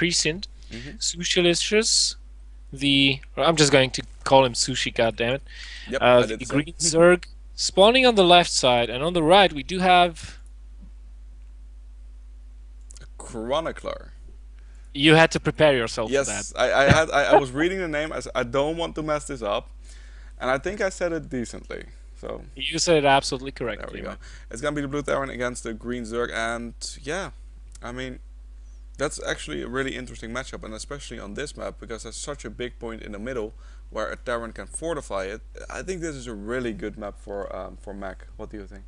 Prescient, Mm-hmm. Sushilicious, I'm just going to call him Sushi, goddammit. Yep, I did The the same. Green Zerg spawning on the left side, and on the right we do have. Chronicler. You had to prepare yourself for that. Yes, I was reading the name. I don't want to mess this up, and I think I said it decently. So You said it absolutely there we correctly, go. man. It's gonna be the Blue Terran against the Green Zerg, and yeah, I mean that's actually a really interesting matchup, and especially on this map because there's such a big point in the middle where a Terran can fortify it. I think this is a really good map for Mac. What do you think?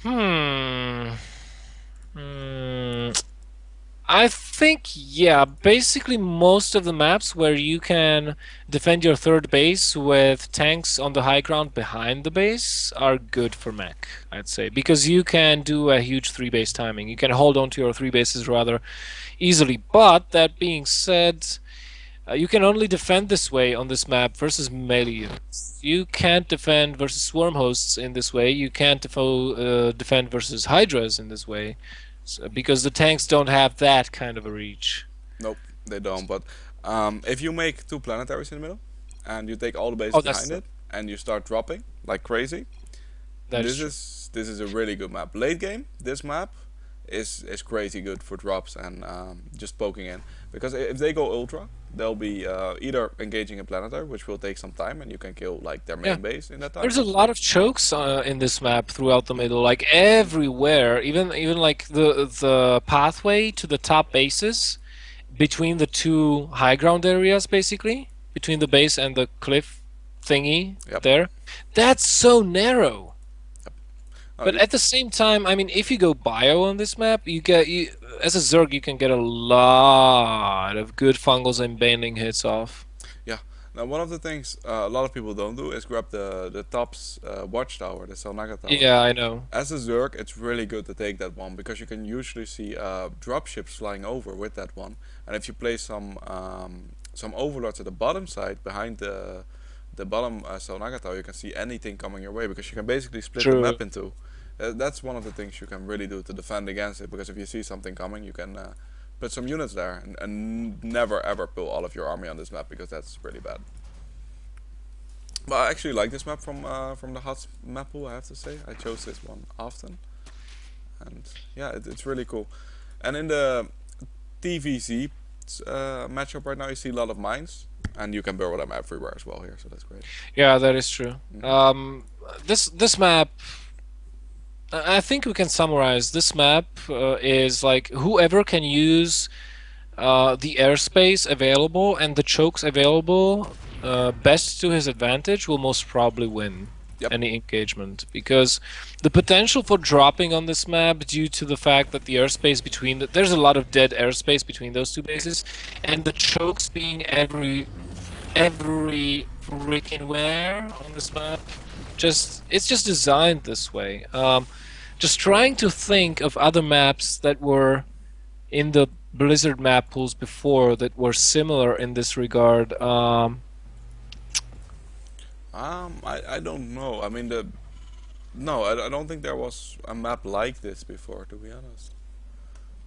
Hmm. Hmm. I think, yeah, basically most of the maps where you can defend your third base with tanks on the high ground behind the base are good for mech, I'd say, because you can do a huge three base timing. You can hold on to your three bases rather easily. But that being said, you can only defend this way on this map versus melee units. You can't defend versus swarm hosts in this way. You can't defend versus hydras in this way, because the tanks don't have that kind of a reach. Nope, they don't. But if you make two planetaries in the middle, and you take all the bases Oh, that's behind it, and you start dropping like crazy, that is true. this is a really good map. Late game, this map is crazy good for drops and just poking in. Because if they go ultra, they'll be either engaging a planetary, which will take some time, and you can kill like their Yeah. main base in that time. There's a lot of chokes in this map throughout the middle, like everywhere. Even like the pathway to the top bases between the two high ground areas, basically between the base and the cliff thingy Yep. there. That's so narrow. Oh, But at the same time, I mean, if you go bio on this map, you as a Zerg, you can get a lot of good fungals and banding hits off. yeah. Now one of the things a lot of people don't do is grab the top's watchtower, the Salnaga tower. Yeah, I know. As a Zerg, it's really good to take that one because you can usually see dropships flying over with that one. And if you place some overlords at the bottom side behind the bottom Salnaga tower, you can see anything coming your way because you can basically split the True. map in two. That's one of the things you can really do to defend against it because if you see something coming, you can put some units there and never ever pull all of your army on this map because that's really bad. But I actually like this map from the hot map pool. I have to say, I chose this one often, and yeah, it's really cool. And in the TVZ matchup right now, you see a lot of mines, and you can burrow them everywhere as well here, so that's great. Yeah, that is true. Hmm. This map, I think we can summarize. This map is like whoever can use the airspace available and the chokes available best to his advantage will most probably win Yep. any engagement, because the potential for dropping on this map due to the fact that the airspace between there's a lot of dead airspace between those two bases, and the chokes being every freaking where on this map, it's just designed this way. Just trying to think of other maps that were in the Blizzard map pools before that were similar in this regard. I don't know. I mean the no, I don't think there was a map like this before, to be honest.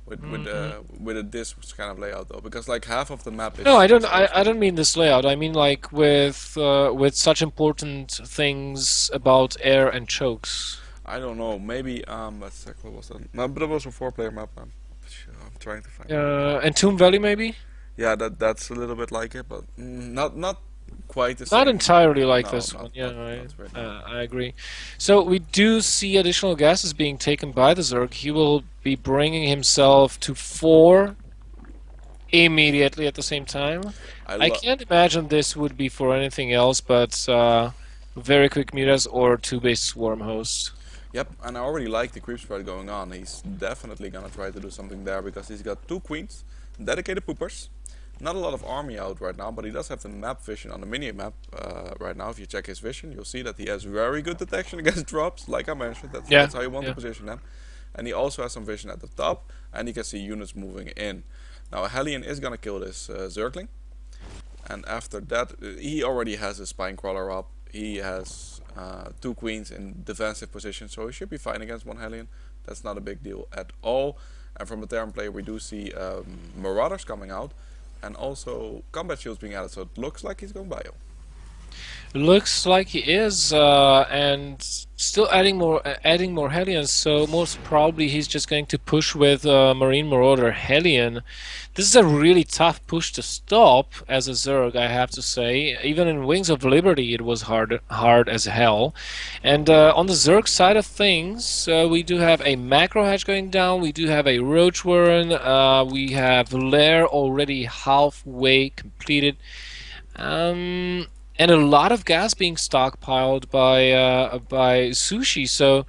With this kind of layout though, because like half of the map No, I is don't. I airspace. don't mean this layout. I mean like with such important things about air and chokes. I don't know. Maybe let's check what was that. No, but it was a four-player map. I'm trying to find it. And Tomb Valley maybe. Yeah, that's a little bit like it, but not quite the Not same. entirely like No, this one. Yeah, not right now. I agree. So we do see additional gases being taken by the Zerg. He will be bringing himself to 4 immediately at the same time. I I love. can't imagine this would be for anything else but very quick mutas or 2-base swarm host. Yep, and I already like the creep spread going on. He's definitely gonna try to do something there because he's got two queens, dedicated poopers. Not a lot of army out right now, but he does have the map vision on the mini map right now. If you check his vision, you'll see that he has very good detection against drops. Like I mentioned, Yeah, that's how you want to yeah. position them. And he also has some vision at the top, and he can see units moving in. Now a Hellion is gonna kill this Zergling, and after that, he already has a spine crawler up. He has two queens in defensive position, so he should be fine against one Hellion. That's not a big deal at all. And from the Terran player, we do see Marauders coming out, and also combat shields being added. So it looks like he's going bio. Looks like he is, and still adding more Hellions. So most probably he's just going to push with Marine Marauder Hellion. This is a really tough push to stop as a Zerg, I have to say. Even in Wings of Liberty, it was hard as hell. And on the Zerg side of things, we do have a Macro Hatch going down. We do have a Roach Warren. We have Lair already halfway completed. And a lot of gas being stockpiled by Sushi. So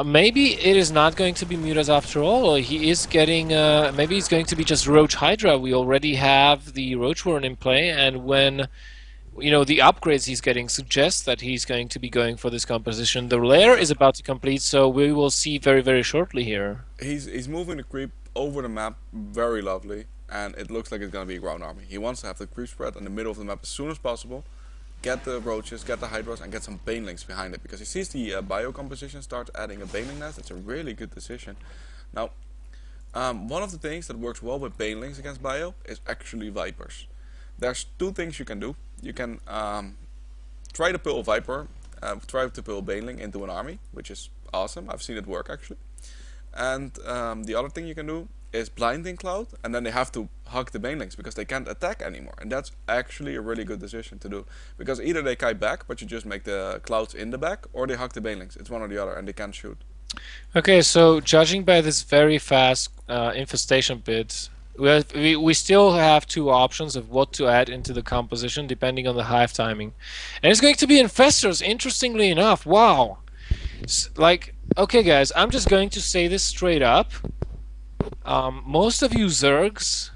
maybe it is not going to be Mutas after all. Or he is getting maybe it's going to be just Roach Hydra. We already have the Roach Warren in play, and when the upgrades he's getting suggest that he's going to be going for this composition. The lair is about to complete, so we will see very very shortly here. He's moving the creep over the map very lovely, and it looks like it's going to be a ground army. He wants to have the creep spread in the middle of the map as soon as possible, get the roaches, get the hydras, and get some banelings behind it, because he sees the bio composition start adding a baneling nest. It's a really good decision. Now, one of the things that works well with banelings against bio is actually vipers. There's two things you can do. You can try to pull a viper, try to pull a baneling into an army, which is awesome. I've seen it work actually. And the other thing you can do is blinding cloud, and then they have to hug the banelings because they can't attack anymore. And that's actually a really good decision to do, because either they kite back, but you just make the clouds in the back, or they hug the banelings. It's one or the other, and they can't shoot. Okay, so judging by this very fast infestation bit, we still have two options of what to add into the composition depending on the hive timing. And it's going to be infestors, interestingly enough. Wow. Okay guys, I'm just going to say this straight up. Most of you Zergs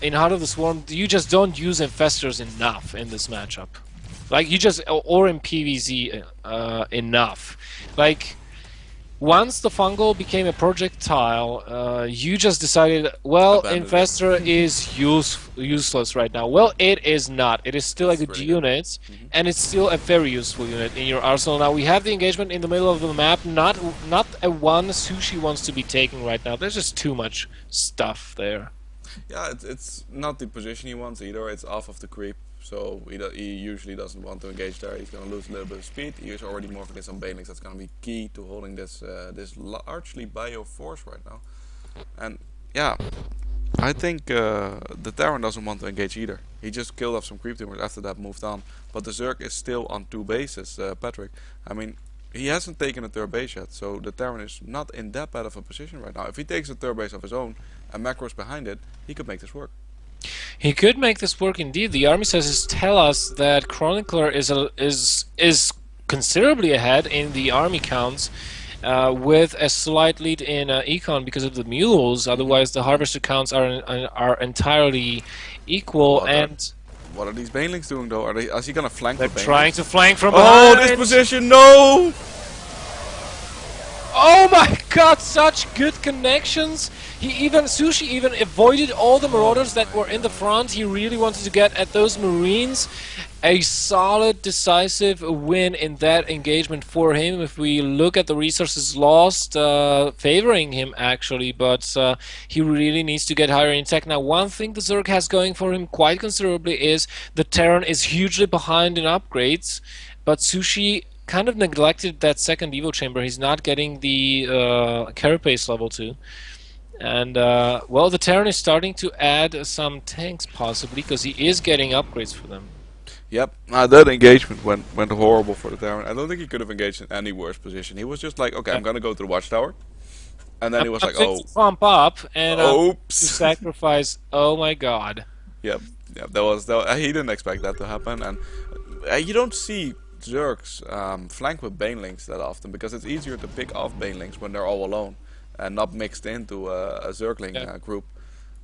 in Heart of the Swarm, you just don't use infestors enough in this matchup. Like, or in PvZ enough. Like, once the fungal became a projectile, you just decided, well, Abandoned Infestor is useless right now. Well, it is not. It is still a good unit, and it's still a very useful unit in your arsenal. Now, we have the engagement in the middle of the map, not a one Sushi wants to be taken right now. There's just too much stuff there. Yeah, it's not the position he wants either. It's off of the creep, so he usually doesn't want to engage there. He's going to lose a little bit of speed. He's already morphing in some banelings. That's going to be key to holding this largely bio force right now. And yeah, I think the Terran doesn't want to engage either. He just killed off some creep tumors, after that moved on. But the Zerg is still on 2 bases, Patrick. I mean, he hasn't taken a third base yet, so the Terran is not in that bad of a position right now. If he takes a third base of his own and macros behind it, he could make this work. He could make this work indeed. The army sizes tell us that Chronicler is considerably ahead in the army counts, with a slight lead in econ because of the mules. Otherwise, the harvester counts are entirely equal. What are these banelings doing though? Is he gonna flank? They're with banelings? trying to flank from behind. Oh, this position, no! Oh my god, such good connections! Sushi even avoided all the marauders that were in the front. He really wanted to get at those marines. A solid, decisive win in that engagement for him. If we look at the resources lost, favoring him actually, but he really needs to get higher in tech. Now, one thing the Zerg has going for him quite considerably is the Terran is hugely behind in upgrades, but Sushi kind of neglected that second Evo chamber. He's not getting the carapace level 2. And, well, the Terran is starting to add some tanks, possibly, because he is getting upgrades for them. Yep, that engagement went horrible for the Terran. I don't think he could have engaged in any worse position. He was just like, okay, I'm gonna go to the watchtower. And then he was like, oh. Pump up and oops. to sacrifice. Oh my god. Yep, he didn't expect that to happen. And you don't see Zergs flank with banelings that often, because it's easier to pick off banelings when they're all alone and not mixed into a Zergling group.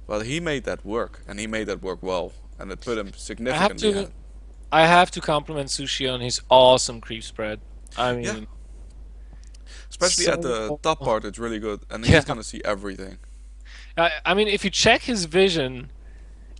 Well, he made that work, and he made that work well, and it put him significantly ahead. I have to compliment Sushi on his awesome creep spread. I mean, especially at the top part, it's really good, and he's gonna see everything. I mean, if you check his vision,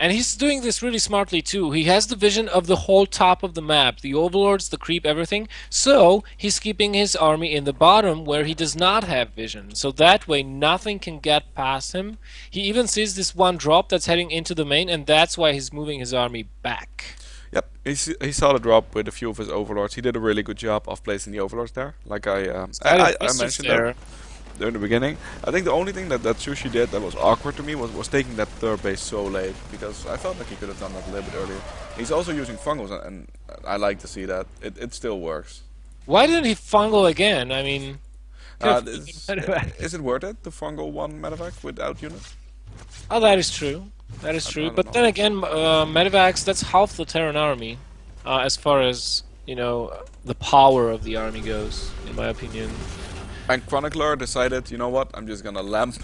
And he's doing this really smartly too. He has the vision of the whole top of the map, the overlords, the creep, everything. So he's keeping his army in the bottom where he does not have vision. So that way nothing can get past him. He even sees this one drop that's heading into the main, and that's why he's moving his army back. Yep, he saw the drop with a few of his overlords. He did a really good job of placing the overlords there, like I mentioned there. in the beginning. I think the only thing that Sushi did that was awkward to me was taking that third base so late, because I felt like he could have done that a little bit earlier. He's also using fungals, and I like to see that. It still works. Why didn't he fungal again? I mean, Is it worth it to fungal one medevac without units? oh, that is true. That is I true. don't But know. then again, medevacs, that's half the Terran army, as far as, the power of the army goes, in my opinion. And Chronicler decided, you know what, I'm just gonna land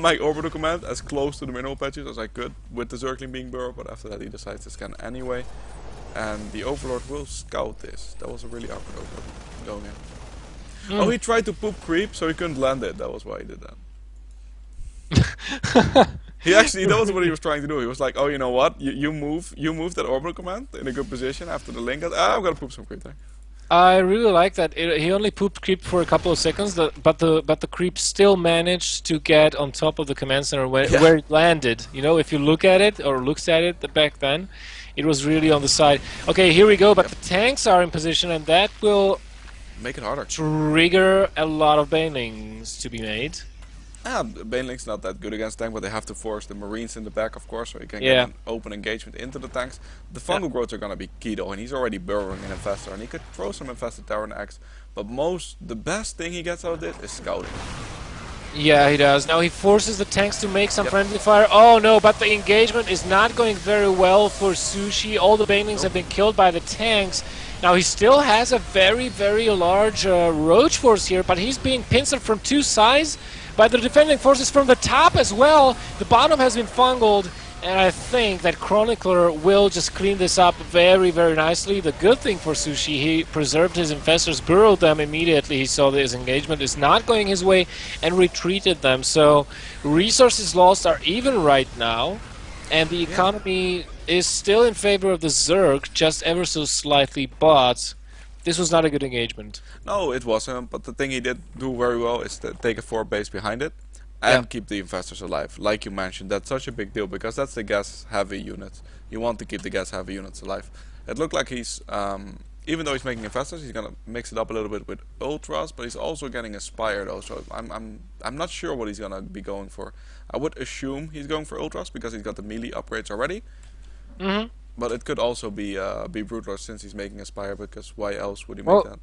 my orbital command as close to the mineral patches as I could with the Zergling being burrowed, but after that he decides to scan anyway. And the Overlord will scout this. That was a really awkward Overlord going in. Oh, he tried to poop creep, so he couldn't land it. That was why he did that. That was what he was trying to do. He was like, oh, you know what? You move that orbital command in a good position after the link. I'm gonna poop some creep there. I really like that. He only pooped creep for a couple of seconds, but the creep still managed to get on top of the command center where it landed. If you look at it or looks at it back then, it was really on the side. Okay, here we go. But the tanks are in position, and that will Make it harder. trigger a lot of banelings to be made. Baneling's not that good against tank, but they have to force the marines in the back, of course, so you can Yeah. get an open engagement into the tanks. The fungal growths are gonna be key though, and he's already burrowing an infestor, and he could throw some infested tower and X. But the best thing he gets out of this is scouting. Yeah, he does. Now he forces the tanks to make some friendly fire. Oh no, but the engagement is not going very well for Sushi. All the banelings have been killed by the tanks. Now he still has a very, very large roach force here, but he's being pincered from two sides by the defending forces from the top as well. The bottom has been fungaled, and I think that Chronicler will just clean this up very, very nicely. The good thing for Sushi, he preserved his infestors, burrowed them immediately. He saw that his engagement is not going his way, and retreated them. So resources lost are even right now, and the economy is still in favor of the Zerg, just ever so slightly, but this was not a good engagement. No, it wasn't, but the thing he did do very well is to take a 4 base behind it and keep the infestors alive. Like you mentioned, that's such a big deal because that's the gas heavy unit. You want to keep the gas heavy units alive. It looked like he's, even though he's making infestors, he's gonna mix it up a little bit with ultras, but he's also getting a spire though. So I'm not sure what he's gonna be going for. I would assume he's going for ultras because he's got the melee upgrades already. But it could also be Brutal since he's making a spire, because why else would he make that?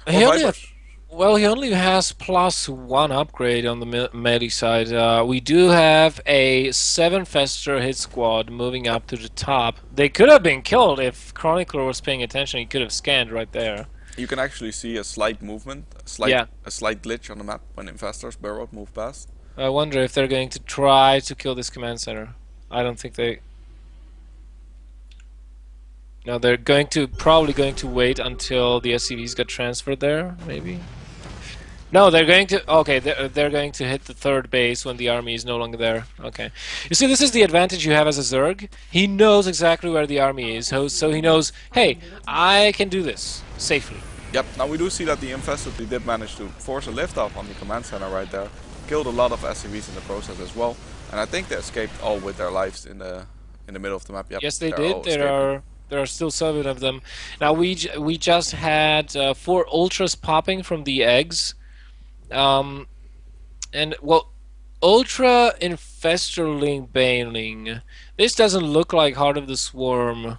He Or only Vipers. he only has +1 upgrade on the melee side. We do have a 7 Fester hit squad moving up to the top. They could have been killed if Chronicler was paying attention. He could have scanned right there. You can actually see a slight movement, a slight glitch on the map when infestors burrowed move past. I wonder if they're going to try to kill this command center. I don't think they... No, they're probably going to wait until the SCVs get transferred there, maybe? No, they're going to... Okay, they're going to hit the third base when the army is no longer there. Okay. You see, this is the advantage you have as a Zerg. He knows exactly where the army is, so he knows, hey, I can do this safely. Yep, now we do see that the infestors did manage to force a liftoff on the command center right there. Killed a lot of SCVs in the process as well. And I think they escaped all with their lives in the middle of the map. Yep, Yes, they did. There are still 7 of them. Now we just had 4 ultras popping from the eggs, and well, ultra infesterling baneling. This doesn't look like Heart of the Swarm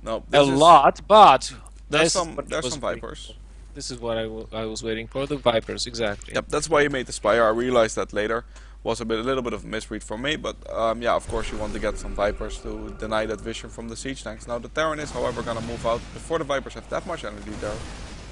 No, lot, but there's some Vipers. This is what I was waiting for, the Vipers, exactly. Yep, that's why he made the Spire. I realized that later. Was a little bit of a misread for me, but yeah, of course you want to get some Vipers to deny that vision from the siege tanks. Now the Terran is, however, gonna move out before the Vipers have that much energy there.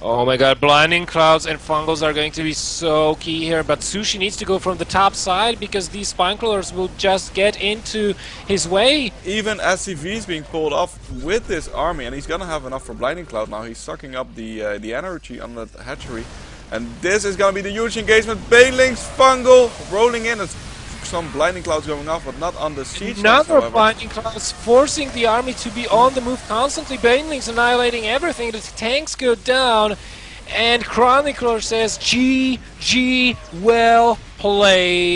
Oh my god, blinding clouds and fungals are going to be so key here, but Sushi needs to go from the top side because these spine crawlers will just get into his way. Even SCVs being pulled off with this army, and he's gonna have enough for blinding cloud now. He's sucking up the energy on the hatchery. And this is gonna be the huge engagement. Banelings, fungal, rolling in and some blinding clouds going off, but not on the siege tanks, Another however. blinding clouds forcing the army to be on the move constantly. Banelings annihilating everything. The tanks go down. And Chronicler says, GG, well played.